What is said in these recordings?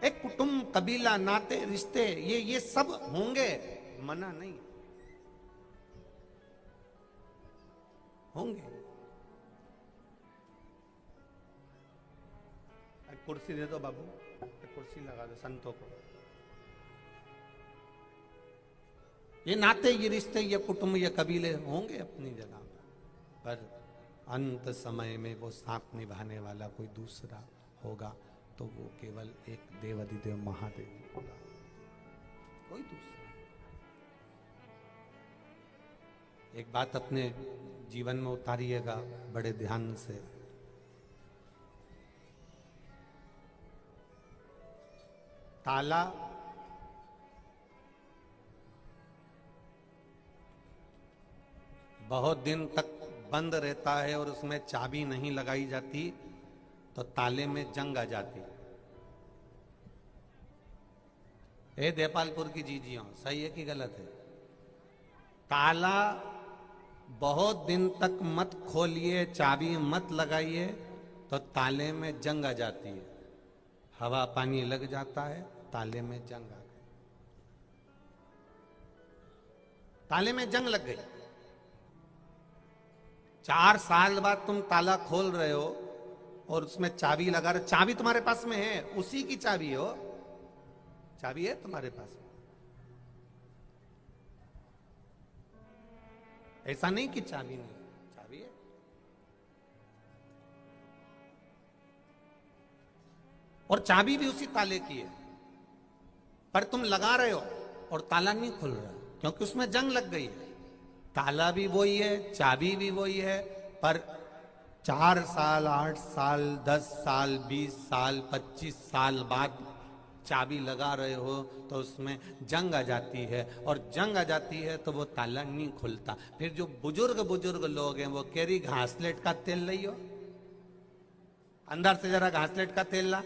एक कुटुंब, कबीला, नाते, रिश्ते, ये सब होंगे, मना नहीं, होंगे। एक कुर्सी दे दो बाबू, एक कुर्सी लगा दो संतों को। ये नाते, ये रिश्ते, ये कुटुंब, ये कबीले होंगे अपनी जगह, पर अंत समय में वो साथ निभाने वाला कोई दूसरा होगा, तो वो केवल एक देवाधिदेव महादेव होगा, कोई दूसरा। एक बात अपने जीवन में उतारिएगा बड़े ध्यान से। ताला बहुत दिन तक बंद रहता है और उसमें चाबी नहीं लगाई जाती तो ताले में जंग आ जाती। ए देपालपुर की जीजियों, सही है कि गलत है? ताला बहुत दिन तक मत खोलिए, चाबी मत लगाइए तो ताले में जंग आ जाती है। हवा पानी लग जाता है, ताले में जंग आ गई, ताले में जंग लग गई। 4 साल बाद तुम ताला खोल रहे हो और उसमें चाबी लगा रहे, चाबी तुम्हारे पास में है, उसी की चाबी हो, चाबी है तुम्हारे पास में। ऐसा नहीं कि चाबी नहीं, चाबी है। और चाबी भी उसी ताले की है, पर तुम लगा रहे हो और ताला नहीं खुल रहा क्योंकि उसमें जंग लग गई है। ताला भी वही है, चाबी भी वही है, पर 4 साल, 8 साल, 10 साल, 20 साल, 25 साल बाद चाबी लगा रहे हो तो उसमें जंग आ जाती है, और जंग आ जाती है तो वो ताला नहीं खुलता। फिर जो बुजुर्ग लोग हैं वो केरी घासलेट का तेल लियो, अंदर से जरा घासलेट का तेल ला,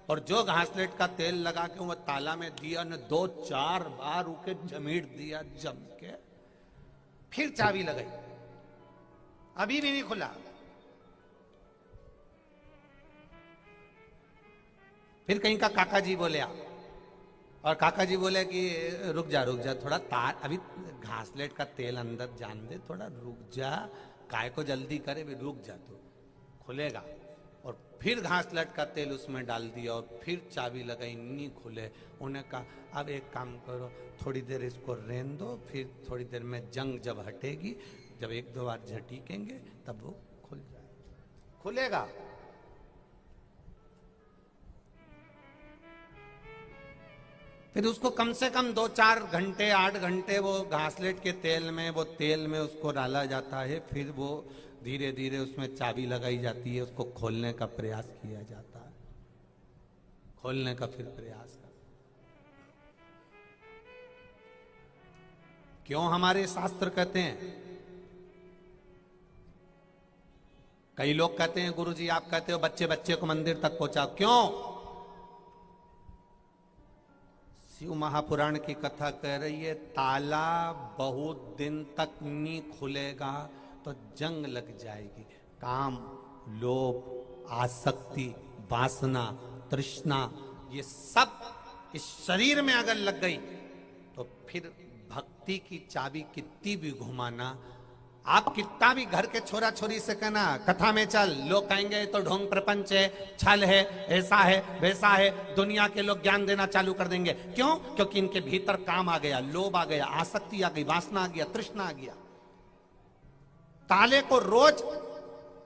और जो घासलेट का तेल लगा के वो ताला में दिया ने 2-4 बार उके जमीट दिया जम के, फिर चाबी लगाई, अभी भी नहीं खुला। फिर कहीं का काका जी बोले आ, और काका जी बोले कि रुक जा थोड़ा, तार अभी घासलेट का तेल अंदर जान दे, थोड़ा रुक जा, काय को जल्दी करे, भी रुक जा तो खुलेगा। और फिर घासलेट का तेल उसमें डाल दिया और फिर चाबी लगाई, नहीं खुले। उन्हें कहा अब एक काम करो, थोड़ी देर इसको रहने दो, फिर थोड़ी देर में जंग जब हटेगी, जब 1-2 बार झटीकेंगे तब वो खुल जाए, खुलेगा। फिर उसको कम से कम 2-4 घंटे, 8 घंटे वो घासलेट के तेल में, वो तेल में उसको डाला जाता है, फिर वो धीरे धीरे उसमें चाबी लगाई जाती है, उसको खोलने का प्रयास किया जाता है, खोलने का फिर प्रयास कर। क्यों हमारे शास्त्र कहते हैं? कई लोग कहते हैं गुरुजी आप कहते हो बच्चे को मंदिर तक पहुंचाओ, क्यों? शिव महापुराण की कथा कह रही है ताला बहुत दिन तक नहीं खुलेगा तो जंग लग जाएगी। काम, लोभ, आसक्ति, वासना, तृष्णा, ये सब इस शरीर में अगर लग गई तो फिर भक्ति की चाबी कितनी भी घुमाना, आप कितना भी घर के छोरा छोरी से कहना कथा में चल, लोग कहेंगे तो ढोंग प्रपंच है, छल है, ऐसा है वैसा है, दुनिया के लोग ज्ञान देना चालू कर देंगे। क्यों? क्योंकि इनके भीतर काम आ गया, लोभ आ गया, आसक्ति आ गई, वासना आ गया, तृष्णा आ गया। ताले को रोज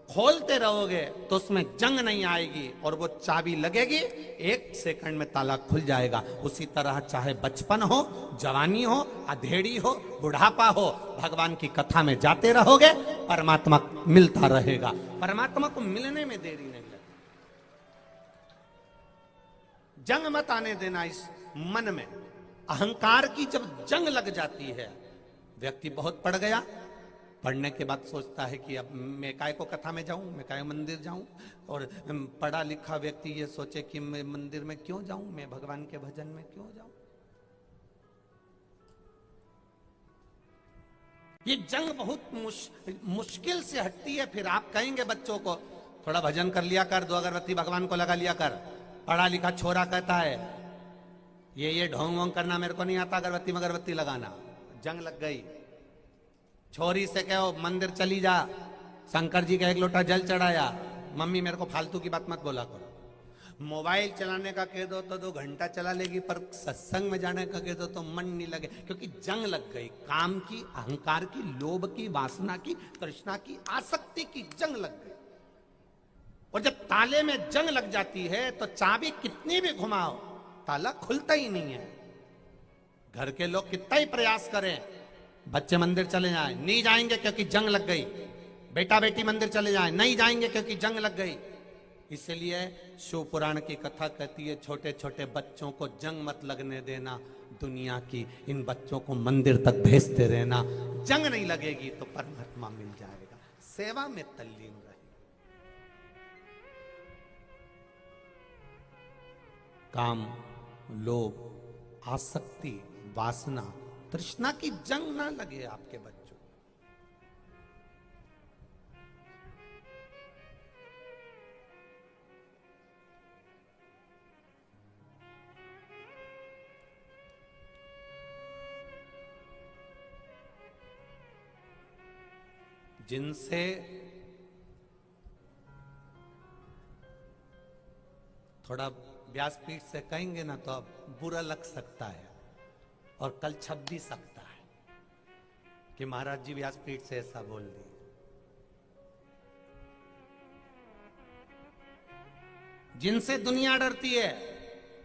खोलते रहोगे तो उसमें जंग नहीं आएगी और वो चाबी लगेगी, 1 सेकंड में ताला खुल जाएगा। उसी तरह चाहे बचपन हो, जवानी हो, अधेड़ी हो, बुढ़ापा हो, भगवान की कथा में जाते रहोगे, परमात्मा मिलता रहेगा। परमात्मा को मिलने में देरी नहीं लगती। जंग मत आने देना इस मन में। अहंकार की जब जंग लग जाती है, व्यक्ति बहुत पड़ गया, पढ़ने के बाद सोचता है कि अब मैं काय को कथा में जाऊं, मैं काय मंदिर जाऊं, और पढ़ा लिखा व्यक्ति ये सोचे कि मैं मंदिर में क्यों जाऊं, मैं भगवान के भजन में क्यों जाऊं। ये जंग बहुत मुश्किल से हटती है। फिर आप कहेंगे बच्चों को थोड़ा भजन कर लिया कर, 2 अगरबत्ती भगवान को लगा लिया कर। पढ़ा लिखा छोरा कहता है ये ढोंग वोंग करना मेरे को नहीं आता, अगरबत्ती मगरबत्ती लगाना। जंग लग गई। छोरी से कहो मंदिर चली जा, शंकर जी का एक लोटा जल चढ़ाया, मम्मी मेरे को फालतू की बात मत बोला करो। मोबाइल चलाने का कह दो तो 2 घंटा चला लेगी, पर सत्संग में जाने का कह दो तो मन नहीं लगे, क्योंकि जंग लग गई। काम की, अहंकार की, लोभ की, वासना की, तृष्णा की, आसक्ति की जंग लग गई। और जब ताले में जंग लग जाती है तो चाबी कितनी भी घुमाओ ताला खुलता ही नहीं है। घर के लोग कितना ही प्रयास करें, बच्चे मंदिर चले जाएं, नहीं जाएंगे क्योंकि जंग लग गई। बेटा बेटी मंदिर चले जाएं, नहीं जाएंगे क्योंकि जंग लग गई। इसलिए शिव पुराण की कथा कहती है, छोटे छोटे बच्चों को जंग मत लगने देना दुनिया की, इन बच्चों को मंदिर तक भेजते रहना। जंग नहीं लगेगी तो परमात्मा मिल जाएगा। सेवा में तल्लीन रहे। काम, लोभ, आसक्ति, वासना, तृष्णा की जंग ना लगे आपके बच्चों। जिनसे थोड़ा व्यासपीठ से कहेंगे ना तो अब बुरा लग सकता है और कल छप भी सकता है कि महाराज जी व्यासपीठ से ऐसा बोल दिए। जिनसे दुनिया डरती है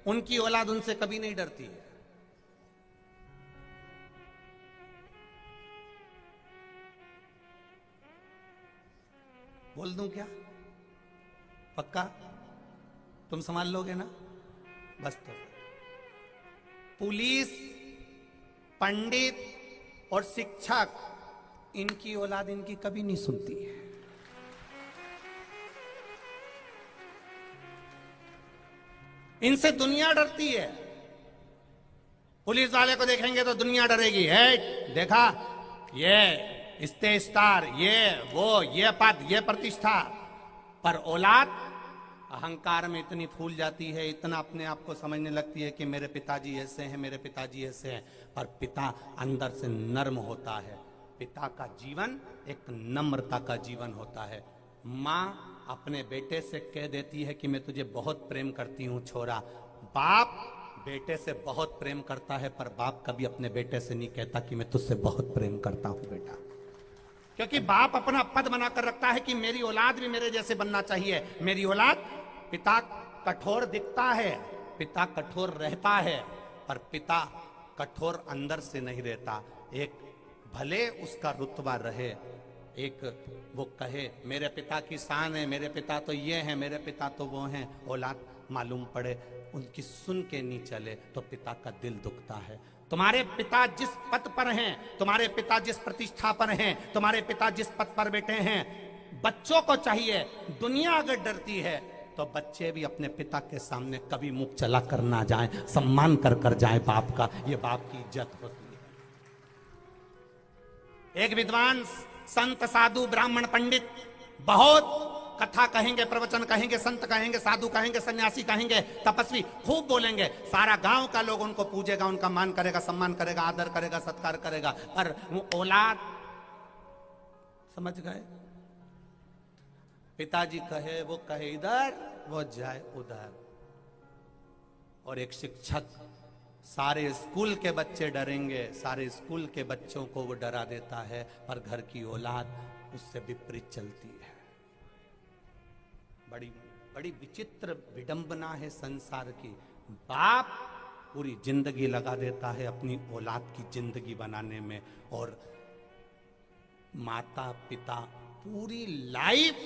उनकी औलाद उनसे कभी नहीं डरती है। बोल दूं क्या? पक्का? तुम संभाल लोगे ना? बस तो पुलिस, पंडित और शिक्षक, इनकी औलाद इनकी कभी नहीं सुनती है। इनसे दुनिया डरती है। पुलिस वाले को देखेंगे तो दुनिया डरेगी, है देखा ये स्टे स्टार, ये वो, ये पद, ये प्रतिष्ठा। पर औलाद अहंकार में इतनी फूल जाती है, इतना अपने आप को समझने लगती है कि मेरे पिताजी ऐसे हैं, मेरे पिताजी ऐसे हैं। पर पिता अंदर से नर्म होता है। पिता का जीवन एक नम्रता का जीवन होता है। माँ अपने बेटे से कह देती है कि मैं तुझे बहुत प्रेम करती हूँ छोरा। बाप बेटे से बहुत प्रेम करता है, पर बाप कभी अपने बेटे से नहीं कहता कि मैं तुझसे बहुत प्रेम करता हूँ बेटा, क्योंकि बाप अपना पद बनाकर रखता है कि मेरी औलाद भी मेरे जैसे बनना चाहिए। मेरी औलाद, पिता कठोर दिखता है, पिता कठोर रहता है, पर पिता कठोर अंदर से नहीं रहता। एक भले उसका रुतबा रहे, एक वो कहे मेरे पिता की शान है, मेरे पिता तो ये हैं, मेरे पिता तो वो हैं, औलाद मालूम पड़े उनकी सुन के नहीं चले तो पिता का दिल दुखता है। तुम्हारे पिता जिस पद पर हैं, तुम्हारे पिता जिस प्रतिष्ठा पर हैं, तुम्हारे पिता जिस पद पर बैठे हैं, बच्चों को चाहिए, दुनिया अगर डरती है तो बच्चे भी अपने पिता के सामने कभी मुख चला कर ना जाएं, सम्मान कर कर जाएं बाप का। ये बाप की इज्जत होती है। एक विद्वान, संत, साधु, ब्राह्मण, पंडित बहुत कथा कहेंगे, प्रवचन कहेंगे, संत कहेंगे, साधु कहेंगे, सन्यासी कहेंगे, तपस्वी खूब बोलेंगे। सारा गांव का लोग उनको पूजेगा, उनका मान करेगा, सम्मान करेगा, आदर करेगा, सत्कार करेगा। पर वो औलाद, समझ गए, पिताजी कहे वो कहे इधर, वो जाए उधर। और एक शिक्षक, सारे स्कूल के बच्चे डरेंगे, सारे स्कूल के बच्चों को वो डरा देता है, पर घर की औलाद उससे विपरीत चलती है। बड़ी बड़ी विचित्र विडंबना है संसार की। बाप पूरी जिंदगी लगा देता है अपनी औलाद की जिंदगी बनाने में, और माता पिता पूरी लाइफ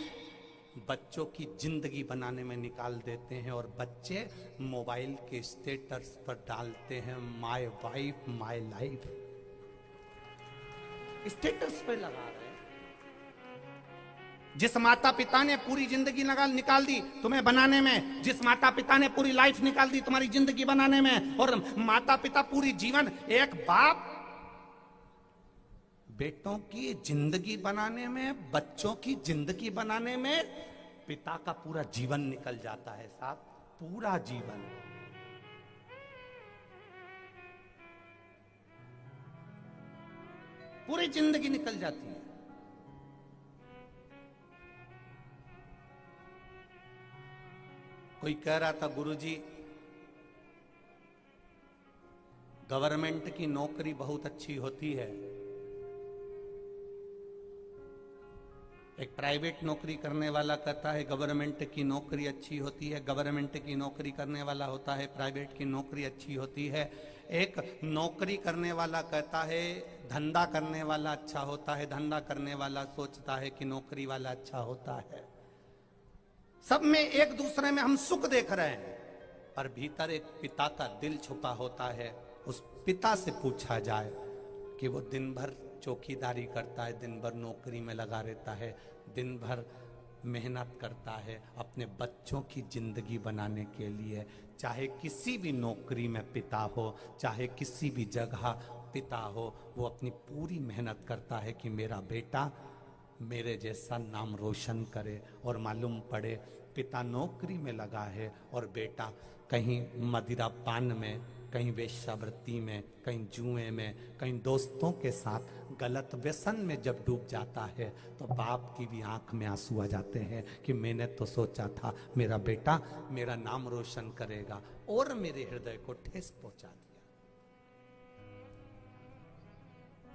बच्चों की जिंदगी बनाने में निकाल देते हैं। और बच्चे मोबाइल के स्टेटस पर डालते हैं my wife my life, status पे लगा रहे हैं। जिस माता पिता ने पूरी जिंदगी निकाल दी तुम्हें बनाने में, जिस माता पिता ने पूरी लाइफ निकाल दी तुम्हारी जिंदगी बनाने में, और माता पिता पूरी जीवन, एक बाप बेटों की जिंदगी बनाने में, बच्चों की जिंदगी बनाने में पिता का पूरा जीवन निकल जाता है साहब, पूरा जीवन। पूरी जिंदगी निकल जाती है। कोई कह रहा था, गुरुजी गवर्नमेंट की नौकरी बहुत अच्छी होती है। एक प्राइवेट नौकरी करने वाला कहता है गवर्नमेंट की नौकरी अच्छी होती है, गवर्नमेंट की नौकरी करने वाला होता है प्राइवेट की नौकरी अच्छी होती है। एक नौकरी करने वाला कहता है धंधा करने वाला अच्छा होता है, धंधा करने वाला सोचता है कि नौकरी वाला अच्छा होता है। सब में एक दूसरे में हम सुख देख रहे हैं, पर भीतर एक पिता का दिल छुपा होता है। उस पिता से पूछा जाए कि वो दिन भर चौकीदारी करता है, दिन भर नौकरी में लगा रहता है, दिन भर मेहनत करता है अपने बच्चों की जिंदगी बनाने के लिए। चाहे किसी भी नौकरी में पिता हो, चाहे किसी भी जगह पिता हो, वो अपनी पूरी मेहनत करता है कि मेरा बेटा मेरे जैसा नाम रोशन करे। और मालूम पड़े पिता नौकरी में लगा है और बेटा कहीं मदिरा पान में, कहीं वेश्यावृत्ति में, कहीं जुए में, कहीं दोस्तों के साथ गलत व्यसन में जब डूब जाता है तो बाप की भी आंख में आंसू आ जाते हैं कि मैंने तो सोचा था मेरा बेटा मेरा नाम रोशन करेगा, और मेरे हृदय को ठेस पहुंचा दिया।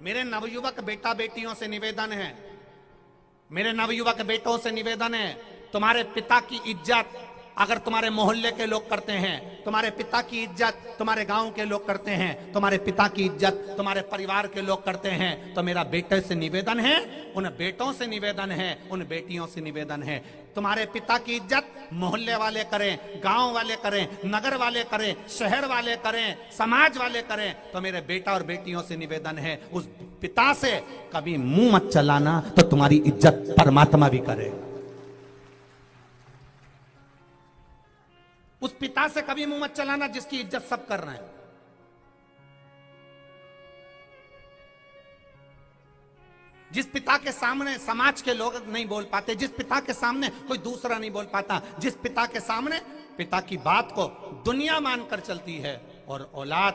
मेरे नवयुवक बेटा बेटियों से निवेदन है, मेरे नवयुवक बेटों से निवेदन है, तुम्हारे पिता की इज्जत अगर तुम्हारे मोहल्ले के लोग करते हैं, तुम्हारे पिता की इज्जत तुम्हारे गांव के लोग करते हैं, तुम्हारे पिता की इज्जत तुम्हारे परिवार के लोग करते हैं, तो मेरा बेटे से निवेदन है, उन बेटों से निवेदन है, उन बेटियों से निवेदन है, तुम्हारे पिता की इज्जत मोहल्ले वाले करें, गांव वाले करें, नगर वाले करें, शहर वाले करें, समाज वाले करें, तो मेरे बेटा और बेटियों से निवेदन है उस पिता से कभी मुंह मत चलाना, तो तुम्हारी इज्जत परमात्मा भी करेगा। उस पिता से कभी मुंह मत चलाना जिसकी इज्जत सब कर रहे हैं। जिस पिता के सामने समाज के लोग नहीं बोल पाते, जिस पिता के सामने कोई दूसरा नहीं बोल पाता, जिस पिता के सामने पिता की बात को दुनिया मानकर चलती है, और औलाद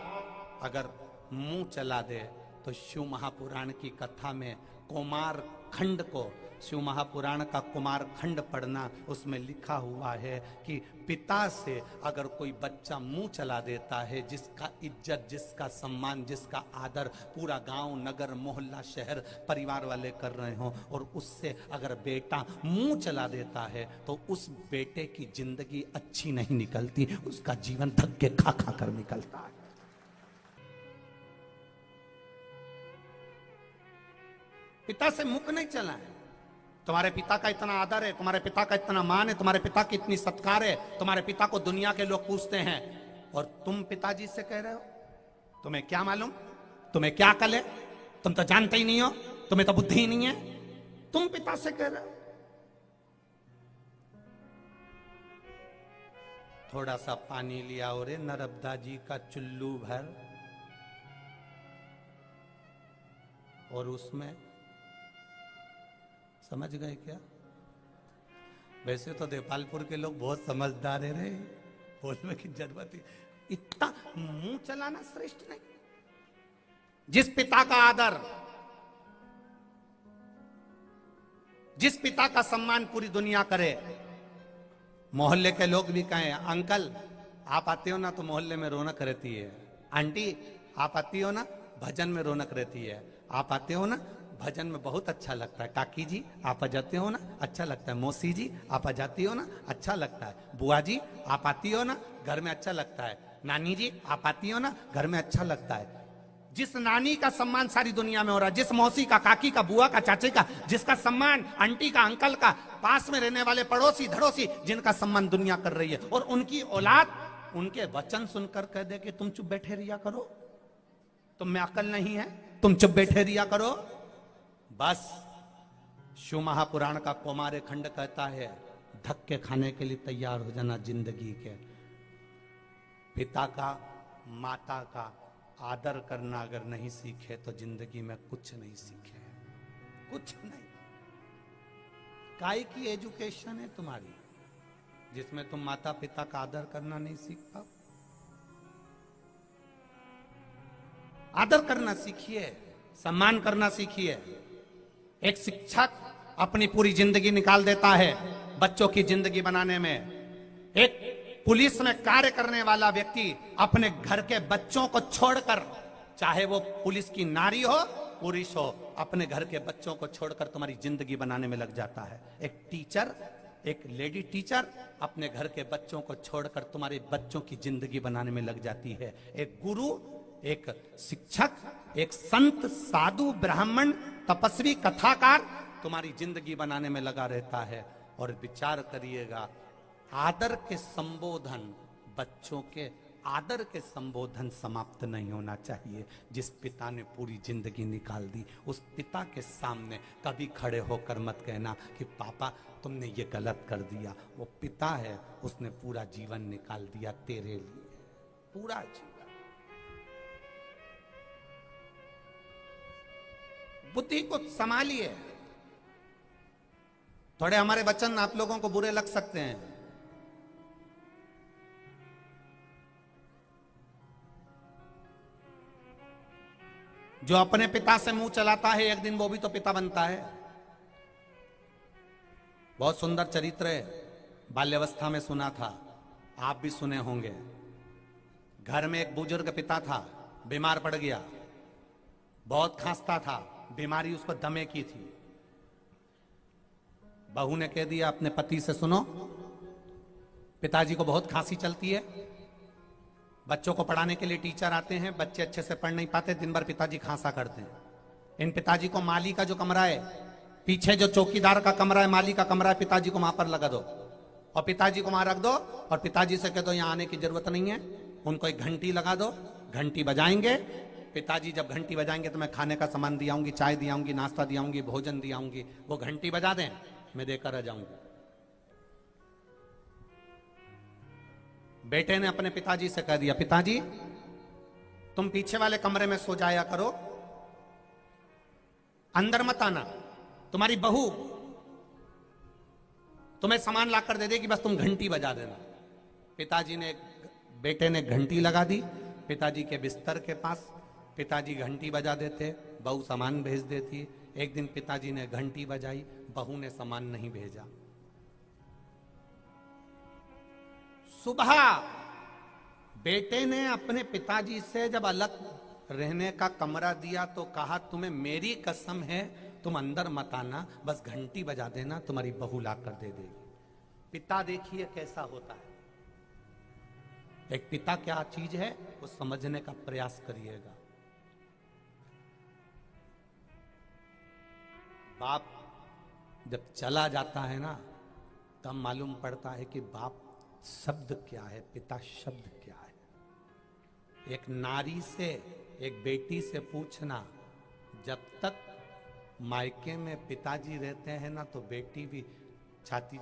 अगर मुंह चला दे, तो शिव महापुराण की कथा में कुमार खंड को, शिव महापुराण का कुमार खंड पढ़ना, उसमें लिखा हुआ है कि पिता से अगर कोई बच्चा मुंह चला देता है, जिसका इज्जत, जिसका सम्मान, जिसका आदर पूरा गांव, नगर, मोहल्ला, शहर, परिवार वाले कर रहे हो, और उससे अगर बेटा मुंह चला देता है, तो उस बेटे की जिंदगी अच्छी नहीं निकलती, उसका जीवन धक्के खा खा कर निकलता है। पिता से मुख नहीं चला है। तुम्हारे पिता का इतना आदर है, तुम्हारे पिता का इतना मान है, तुम्हारे पिता की इतनी सत्कार है, तुम्हारे पिता को दुनिया के लोग पूछते हैं, और तुम पिताजी से कह रहे हो तुम्हें क्या मालूम, तुम्हें क्या अकल है, तुम तो जानते ही नहीं हो, तुम्हें तो बुद्धि ही नहीं है, तुम पिता से कह रहे हो। थोड़ा सा पानी लिया और नर्मदा जी का चुल्लू भर, और उसमें, समझ गए क्या? वैसे तो देपालपुर के लोग बहुत समझदार है रे, बोलने की जरूरत है, इतना मुंह चलाना श्रेष्ठ नहीं। जिस पिता का आदर, जिस पिता का सम्मान पूरी दुनिया करे, मोहल्ले के लोग भी कहें अंकल आप आते हो ना तो मोहल्ले में रौनक रहती है, आंटी आप आती हो ना भजन में रौनक रहती है, आप आते हो ना भजन में बहुत अच्छा लगता है, काकी जी आप आ जाते हो ना अच्छा लगता है, मौसी जी आप आ जाती हो ना अच्छा लगता है, बुआ जी आप आती हो ना घर में अच्छा लगता है, नानी जी आप आती हो ना घर में अच्छा लगता है। जिस नानी का सम्मान सारी दुनिया में हो रहा है, जिस मौसी का, काकी का, बुआ का, चाचे का, जिसका सम्मान, आंटी का, अंकल का, पास में रहने वाले पड़ोसी धड़ोसी जिनका सम्मान दुनिया कर रही है, और उनकी औलाद उनके वचन सुनकर कह दे कि तुम चुप बैठे रिया करो, तुम में अकल नहीं है, तुम चुप बैठे रिया करो। बस शिव महापुराण का कौमार खंड कहता है धक्के खाने के लिए तैयार हो जाना जिंदगी के। पिता का, माता का आदर करना अगर नहीं सीखे तो जिंदगी में कुछ नहीं सीखे, कुछ नहीं। काय की एजुकेशन है तुम्हारी जिसमें तुम माता पिता का आदर करना नहीं सीख पाओ? आदर करना सीखिए, सम्मान करना सीखिए। एक शिक्षक अपनी पूरी जिंदगी निकाल देता है बच्चों की जिंदगी बनाने में। एक पुलिस में कार्य करने वाला व्यक्ति अपने घर के बच्चों को छोड़कर, चाहे वो पुलिस की नारी हो पुरुष हो, अपने घर के बच्चों को छोड़कर तुम्हारी जिंदगी बनाने में लग जाता है। एक टीचर, एक लेडी टीचर अपने घर के बच्चों को छोड़कर तुम्हारे बच्चों की जिंदगी बनाने में लग जाती है। एक गुरु, एक शिक्षक, एक संत, साधु, ब्राह्मण, तपस्वी, कथाकार तुम्हारी जिंदगी बनाने में लगा रहता है। और विचार करिएगा, आदर के संबोधन, बच्चों के आदर के संबोधन समाप्त नहीं होना चाहिए। जिस पिता ने पूरी जिंदगी निकाल दी, उस पिता के सामने कभी खड़े होकर मत कहना कि पापा तुमने ये गलत कर दिया। वो पिता है, उसने पूरा जीवन निकाल दिया तेरे लिए, पूरा जीवन। बुद्धि को संभालिए। थोड़े हमारे वचन आप लोगों को बुरे लग सकते हैं, जो अपने पिता से मुंह चलाता है एक दिन वो भी तो पिता बनता है। बहुत सुंदर चरित्र है, बाल्यावस्था में सुना था, आप भी सुने होंगे। घर में एक बुजुर्ग पिता था, बीमार पड़ गया, बहुत खांसता था, बीमारी उसको दमे की थी। बहू ने कह दिया अपने पति से, सुनो पिताजी को बहुत खांसी चलती है, बच्चों को पढ़ाने के लिए टीचर आते हैं, बच्चे अच्छे से पढ़ नहीं पाते, दिन भर पिताजी खांसा करते हैं। इन पिताजी को माली का जो कमरा है, पीछे जो चौकीदार का कमरा है, माली का कमरा है, पिताजी को वहां पर लगा दो और पिताजी को वहां रख दो और पिताजी से कह दो यहां आने की जरूरत नहीं है। उनको एक घंटी लगा दो, घंटी बजाएंगे। पिताजी जब घंटी बजाएंगे तो मैं खाने का सामान दियाऊंगी, चाय दियाऊंगी, नाश्ता दियाऊंगी, भोजन दियाऊंगी। वो घंटी बजा दें, मैं देकर आ जाऊंगी। बेटे ने अपने पिताजी से कह दिया, पिताजी तुम पीछे वाले कमरे में सो जाया करो, अंदर मत आना, तुम्हारी बहू तुम्हें सामान लाकर दे देगी, बस तुम घंटी बजा देना। पिताजी ने, बेटे ने घंटी लगा दी पिताजी के बिस्तर के पास। पिताजी घंटी बजा देते, बहू सामान भेज देती। एक दिन पिताजी ने घंटी बजाई, बहू ने सामान नहीं भेजा। सुबह बेटे ने अपने पिताजी से जब अलग रहने का कमरा दिया तो कहा, तुम्हें मेरी कसम है तुम अंदर मत आना, बस घंटी बजा देना, तुम्हारी बहू ला कर दे देगी। पिता देखिए कैसा होता है। एक पिता क्या चीज है वो समझने का प्रयास करिएगा। बाप जब चला जाता है ना, तब मालूम पड़ता है कि बाप शब्द क्या है, पिता शब्द क्या है। एक नारी से, एक बेटी से पूछना, जब तक मायके में पिताजी रहते हैं ना, तो बेटी भी छाती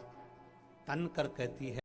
तन कर कहती है